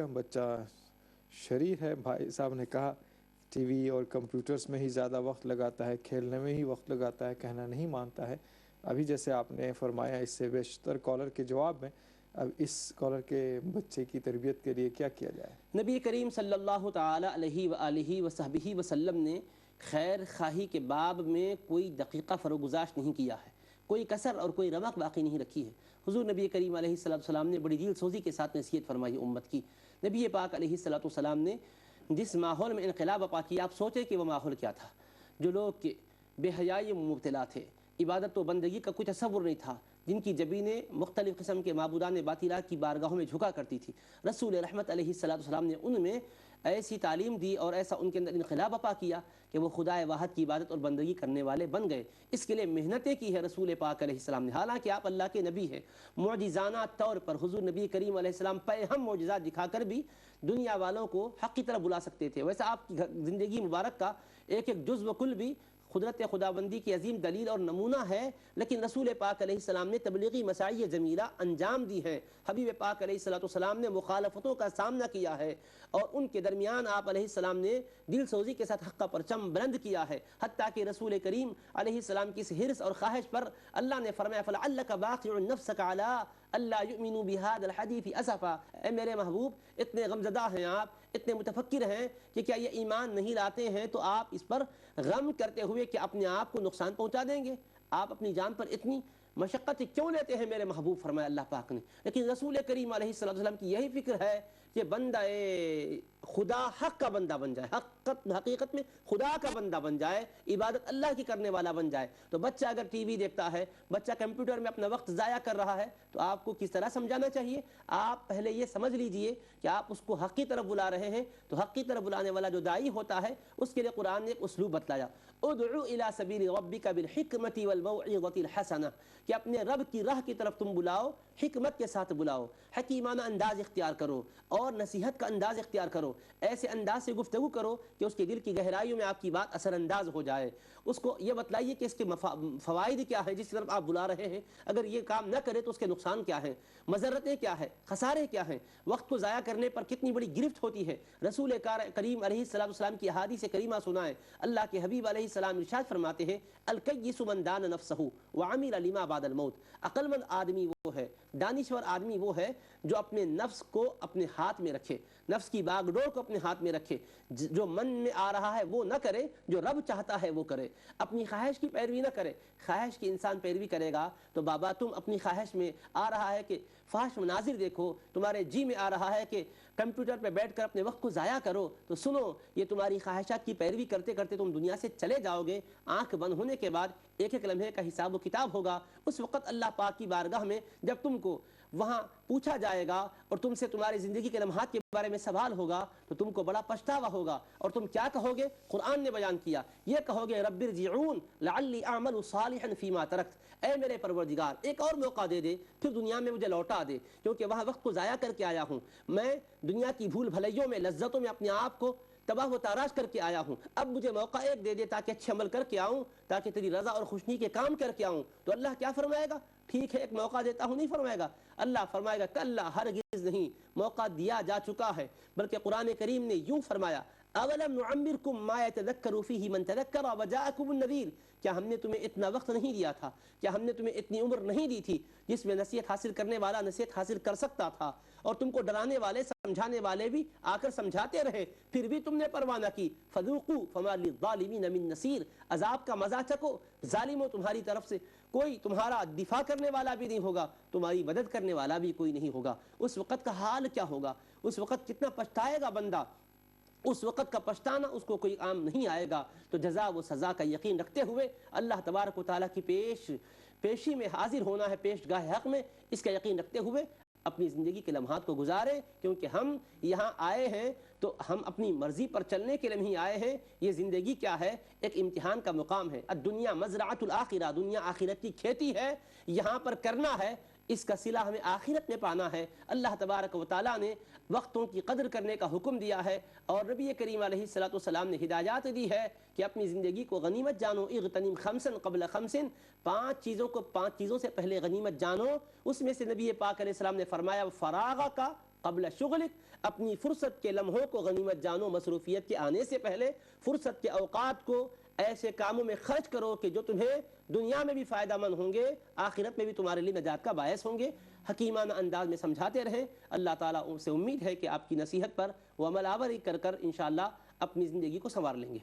گا. بچہ شریر ہے. بھائی صاحب نے کہا ٹی وی اور کمپیوٹرز میں ہی زیادہ وقت لگاتا ہے, کھیلنے میں ہی وقت لگاتا ہے, کہنا نہیں مانتا ہے. ابھی جیسے آپ نے فرمایا اس سے بیشتر کالر کے جواب میں, اب اس کالر کے بچے کی تربیت کے لیے کیا کیا جائے؟ نبی کریم صلی اللہ تعالی علیہ وآلہ وصحبہ وسلم نے خیر خواہی کے باب میں کوئی دقیقہ فروگزاشت نہیں کیا ہے, کوئی کسر اور کوئی رمق باقی نہیں رکھی ہے. حضور نبی کریم علیہ السلام نے بڑی دل سوزی کے ساتھ نصیحت فرمائی امت کی. نبی پاک علیہ السلام نے جس ماحول میں انقلاب برپا کیا, آپ سوچیں کہ وہ ماحول کیا تھا. جو لوگ بے حیائی میں مبتلا تھے, عبادت و بندگی کا کوئی تصور نہیں تھا, جن کی جبینیں مختلف قسم کے معبودان باطلہ کی بارگاہوں میں جھکا کرتی تھی, رسول رحمت علیہ السلام نے ان میں ایسی تعلیم دی اور ایسا ان کے اندر انقلاب برپا کیا کہ وہ خدائے واحد کی عبادت اور بندگی کرنے والے بن گئے. اس کے لیے محنتیں کی ہے رسول پاک علیہ السلام نے. حالانکہ آپ اللہ کے نبی ہیں, معجزانہ طور پر حضور نبی کریم علیہ السلام پہ ہم معجزات دکھا کر بھی دنیا والوں کو حق کی طرف بلا سکتے تھے. ویسا آپ کی زندگی مبارک کا ایک ایک جزو و کل بھی قدرت خداوندی کی عظیم دلیل اور نمونہ ہے, لیکن رسول پاک علیہ السلام نے تبلیغی مساعی جمیلہ انجام دی ہیں. حبیب پاک علیہ السلام نے مخالفتوں کا سامنا کیا ہے اور ان کے درمیان آپ علیہ السلام نے دل سوزی کے ساتھ حق کا پرچم بلند کیا ہے. حتیٰ کہ رسول کریم علیہ السلام کی اس حرص اور خواہش پر اللہ نے فرمایا فَلَعَلَّكَ بَاخِعٌ نَفْسَكَ عَلَىٰ أَلَّا يُؤْمِنُوا بِهَذَا الْحَدِيثِ أَسَفًا. اے میرے محبوب, اتنے غمزدہ ہیں آپ, اتنے متفکر ہیں کہ کیا یہ ایمان نہیں لاتے ہیں تو آپ اس پر غم کرتے ہوئے کہ اپنے آپ کو نقصان پہنچا دیں گے. آپ اپنی جان پر اتنی مشقت کیوں لیتے ہیں میرے محبوب, فرمایا اللہ پاک نے. لیکن رسول کریم علیہ السلام کی یہی فکر ہے کہ بندہ خدا حق کا بندہ بن جائے, حقیقت میں خدا کا بندہ بن جائے, عبادت اللہ کی کرنے والا بن جائے. تو بچہ اگر ٹی وی دیکھتا ہے, بچہ کمپیوٹر میں اپنا وقت ضائع کر رہا ہے, تو آپ کو کس طرح سمجھانا چاہیے؟ آپ پہلے یہ سمجھ لیجئے کہ آپ اس کو حق کی طرف بلا رہے ہیں, تو حق کی طرف بلانے والا جو داعی ہوتا ہے اس کے لیے قرآن نے ایک اسلوب بتلایا, ادعو الی سبیل ربک بالحکمت والموعظۃ الحسنہ, کہ اپنے رب کی راہ کی طرف تم بلاؤ, حکمت کے ساتھ بلاؤ, حکیمانہ انداز اختیار کرو اور نصیحت کا انداز اختیار کرو. ایسے انداز سے گفتگو کرو کہ اس کے دل کی گہرائیوں میں آپ کی بات اثر انداز ہو جائے. اس کو یہ بتلائیے کہ اس کے فوائد کیا ہیں جس طرف آپ بلا رہے ہیں, اگر یہ کام نہ کرے تو اس کے نقصان کیا ہیں, مضرتیں کیا ہیں, خسارے کیا ہیں, وقت کو ضائع کرنے پر کتنی بڑی گرفت ہوتی ہے. رسول کریم علیہ السلام کی احادیث کریمہ سنائیں. اللہ کے حبیب علیہ السلام ارشاد فرماتے ہیں الکیس من دان نفسہ وعمل لما بعد الموت. عقل مند آدمی وہ ہے, دانشور آدمی وہ ہے جو اپنے نفس کو اپنے ہاتھ میں رکھے, نفس کی باغ ڈور کو اپنے ہاتھ میں رکھے, جو من میں آ رہا ہے وہ نہ کرے, جو رب چاہتا ہے وہ کرے. اپنی خواہش کی پیروی نہ کرے. خواہش کی انسان پیروی کرے گا تو بابا تم اپنی خواہش میں آ رہا ہے کہ فحش مناظر دیکھو, تمہارے جی میں آ رہا ہے کہ کمپیوٹر پہ بیٹھ کر اپنے وقت کو ضائع کرو, تو سنو یہ تمہاری خواہشات کی پیروی کرتے کرتے تم دنیا سے چلے جاؤ گے. آنکھ بند ہونے کے بعد ایک ایک لمحے کا حساب و کتاب ہوگا. اس وقت اللہ پاک کی بارگاہ میں جب تم کو وہاں پوچھا جائے گا اور تم سے تمہاری زندگی کے لمحات کے بارے میں سوال ہوگا تو تم کو بڑا پچھتاوا ہوگا. اور تم کیا کہو گے؟ قرآن نے بیان کیا, یہ کہو گے رب ارجعون لعلی اعمل صالحا فیما ترکت, اے میرے پروردگار ایک اور موقع دے دے, پھر دنیا میں مجھے لوٹا دے, کیونکہ وہاں وقت کو ضائع کر کے آیا ہوں. میں دنیا کی بھول بھلائیوں میں لذتوں میں اپنے آپ کو تباہ و تاراش کر کے آیا ہوں. اب مجھے موقع ایک دے دے تاکہ اچھے عمل کر کے آؤں, تاکہ تیری رضا اور خوشنی کے کام کر کے آؤں. تو اللہ کیا فرمائے گا؟ ٹھیک ہے ایک موقع دیتا ہوں, نہیں فرمائے گا. اللہ فرمائے گا کلا, ہرگز نہیں, موقع دیا جا چکا ہے. بلکہ قرآن کریم نے یوں فرمایا اولم نعمرکم ما یتذکر فیہ من تذکر وجاءکم النذیر, کیا ہم نے تمہیں اتنا وقت نہیں دیا تھا, کیا ہم نے تمہیں اتنی عمر نہیں دی تھی جس میں نصیحت حاصل کرنے والا نصیحت حاصل کر سکتا تھا, اور تم کو ڈرانے والے سمجھانے والے بھی آ کر سمجھاتے رہے, پھر بھی تم نے پرواہ نہ کی. فذوقوا فما للظالمین من نصیر, عذاب کا مزہ چکو, ظالموں تمہاری طرف سے کوئی تمہارا دفاع کرنے والا بھی نہیں ہوگا, تمہاری مدد کرنے والا بھی کوئی نہیں ہوگا. اس وقت کا حال کیا ہوگا, اس وقت کتنا پچھتائے گا بندہ, اس وقت کا پچھتانا اس کو کوئی کام نہیں آئے گا. تو جزا و سزا کا یقین رکھتے ہوئے اللہ تبارک و تعالیٰ کی پیشی میں حاضر ہونا ہے, پیش گاہ حق میں, اس کا یقین رکھتے ہوئے اپنی زندگی کے لمحات کو گزاریں. کیونکہ ہم یہاں آئے ہیں تو ہم اپنی مرضی پر چلنے کے لیے نہیں آئے ہیں. یہ زندگی کیا ہے, ایک امتحان کا مقام ہے. الدنیا مزرعۃ الآخرہ, دنیا آخرت کی کھیتی ہے, یہاں پر کرنا ہے, اس کا صلہ ہمیں آخرت میں پانا ہے. اللہ تبارک و تعالیٰ نے وقتوں کی قدر کرنے کا حکم دیا ہے, اور نبی کریم علیہ السلام نے ہدایات دی ہے کہ اپنی زندگی کو غنیمت جانو. اغتنم خمسا قبل خمس, 5 چیزوں سے پہلے غنیمت جانو. اس میں سے نبی پاک علیہ السلام نے فرمایا فراغ کا قبل شغلک، اپنی فرصت کے لمحوں کو غنیمت جانو، مصروفیت کے آنے سے پہلے فرصت کے اوقات کو ایسے کاموں میں خرچ کرو کہ جو تمہیں دنیا میں بھی فائدہ مند ہوں گے، آخرت میں بھی تمہارے لیے نجات کا باعث ہوں گے۔ حکیمانہ انداز میں سمجھاتے رہیں۔ اللہ تعالیٰ سے امید ہے کہ آپ کی نصیحت پر وہ عمل آوری کر کر انشاءاللہ اپنی زندگی کو سنوار لیں گے۔